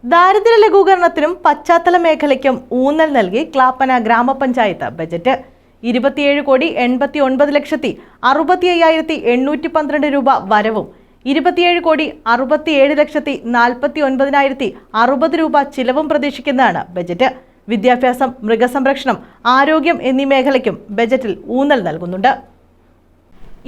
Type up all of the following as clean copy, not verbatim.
ദാരിദ്ര്യ ലഘൂകരണത്തിനും പശ്ചാത്തല മേഖലയ്ക്കും ഊന്നൽ നൽകി ക്ലാപ്പന ഗ്രാമപഞ്ചായത്ത് ബജറ്റ് 27,89,65,812 രൂപ വരവും 27,67,49,060 രൂപ ചിലവും പ്രതീക്ഷിക്കുന്നതാണ് ബജറ്റ്. വിദ്യാഭ്യാസം, മൃഗസംരക്ഷണം, ആരോഗ്യം എന്നീ മേഖലയ്ക്കും ബജറ്റിൽ ഊന്നൽ നൽകുന്നുണ്ട്.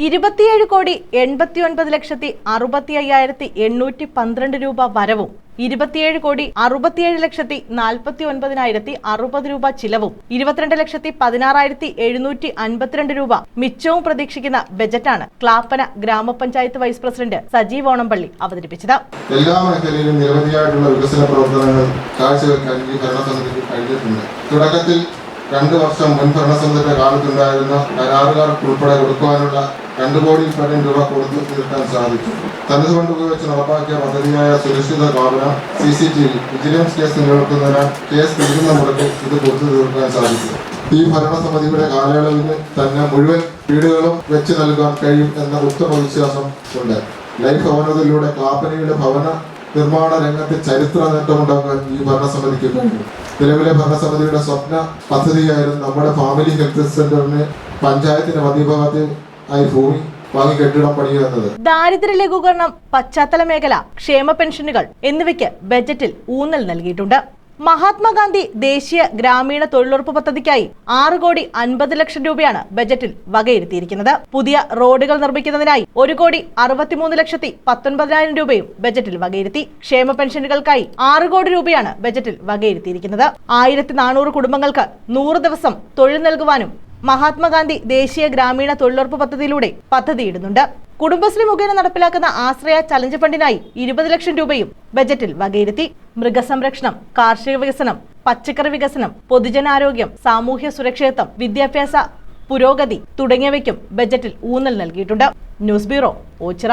27,89,65,812 രൂപ വരവും 27,67,49,060 രൂപ ചിലവും 22,16,752 രൂപ മിച്ചവും പ്രതീക്ഷിക്കുന്ന ബജറ്റാണ് ക്ലാപ്പന ഗ്രാമപഞ്ചായത്ത് വൈസ് പ്രസിഡന്റ് സജീവ് ഓണംപള്ളി അവതരിപ്പിച്ചത്. എല്ലാ മേഖലയിലും നിരവധിയായിട്ടുള്ള വികസന പ്രവർത്തനങ്ങൾ കാഴ്ചവെക്കാൻ ഈ ഭരണസമിതിക്ക് കഴിഞ്ഞിട്ടുണ്ട്. തുടക്കത്തിൽ 2 വർഷം മുൻ ഭരണസമിതിയുടെ കാലത്തുണ്ടായിരുന്ന കരാറുകാർക്ക് ഉൾപ്പെടെ കൊടുക്കുവാനുള്ള 2 കോടി രൂപ കൊടുത്തു തീർക്കാൻ സാധിച്ചു. തനതുകൊണ്ട് ഉപയോഗിച്ച് നടപ്പാക്കിയ പദ്ധതിയായ സുരക്ഷിത ഭവനം, CCTV, വിജിലൻസ് കേസ് നിലനിർത്തുന്നതിന് കേസ് തീരുന്ന മുറയ്ക്ക് ഇത് കൊടുത്തു തീർക്കാൻ സാധിച്ചു. ഈ ഭരണസമിതിയുടെ കാലയളവിന് തന്നെ മുഴുവൻ വീടുകളും വെച്ച് നൽകാൻ കഴിയും എന്ന ഉത്തമ വിശ്വാസം ഉണ്ട്. ലൈഫ് ഭവനത്തിലൂടെ ക്ലാപ്പനയുടെ ഭവന നിർമ്മാണ രംഗത്ത് ചരിത്ര നേട്ടമുണ്ടാക്കാൻ ഈ ഭരണസമിതിക്ക് കഴിഞ്ഞു. നിലവിലെ ഭരണസമിതിയുടെ സ്വപ്ന പദ്ധതിയായിരുന്നു നമ്മുടെ ഫാമിലി ഹെൽത്ത് സെന്ററിന് പഞ്ചായത്തിന്റെ മധ്യഭാഗത്ത് ആയി ഭൂമി വാങ്ങി കെട്ടിടം പണിയുക എന്നത്. ദാരിദ്ര്യ ലഘൂകരണം, പശ്ചാത്തല മേഖല, ക്ഷേമ പെൻഷനുകൾ എന്നിവയ്ക്ക് ബജറ്റിൽ ഊന്നൽ നൽകിയിട്ടുണ്ട്. മഹാത്മാഗാന്ധി ദേശീയ ഗ്രാമീണ തൊഴിലുറപ്പ് പദ്ധതിക്കായി 6,50,00,000 രൂപയാണ് ബജറ്റിൽ വകയിരുത്തിയിരിക്കുന്നത്. പുതിയ റോഡുകൾ നിർമ്മിക്കുന്നതിനായി 1,63,19,000 രൂപയും ബജറ്റിൽ വകയിരുത്തി. ക്ഷേമ പെൻഷനുകൾക്കായി 6 കോടി രൂപയാണ് ബജറ്റിൽ വകയിരുത്തിയിരിക്കുന്നത്. 1400 കുടുംബങ്ങൾക്ക് 100 ദിവസം തൊഴിൽ നൽകുവാനും മഹാത്മാഗാന്ധി ദേശീയ ഗ്രാമീണ തൊഴിലുറപ്പ് പദ്ധതിയിലൂടെ പദ്ധതിയിടുന്നുണ്ട്. കുടുംബശ്രീ മുഖേന നടപ്പിലാക്കുന്ന ആശ്രയ ചലഞ്ച് ഫണ്ടിനായി 20 ലക്ഷം രൂപയും ബജറ്റിൽ വകയിരുത്തി. മൃഗസംരക്ഷണം, കാർഷിക വികസനം, പച്ചക്കറി വികസനം, പൊതുജനാരോഗ്യം, സാമൂഹ്യ സുരക്ഷിതത്വം, വിദ്യാഭ്യാസ പുരോഗതി തുടങ്ങിയവയ്ക്കും ബജറ്റിൽ ഊന്നൽ നൽകിയിട്ടുണ്ട്. News bureau, Ochira.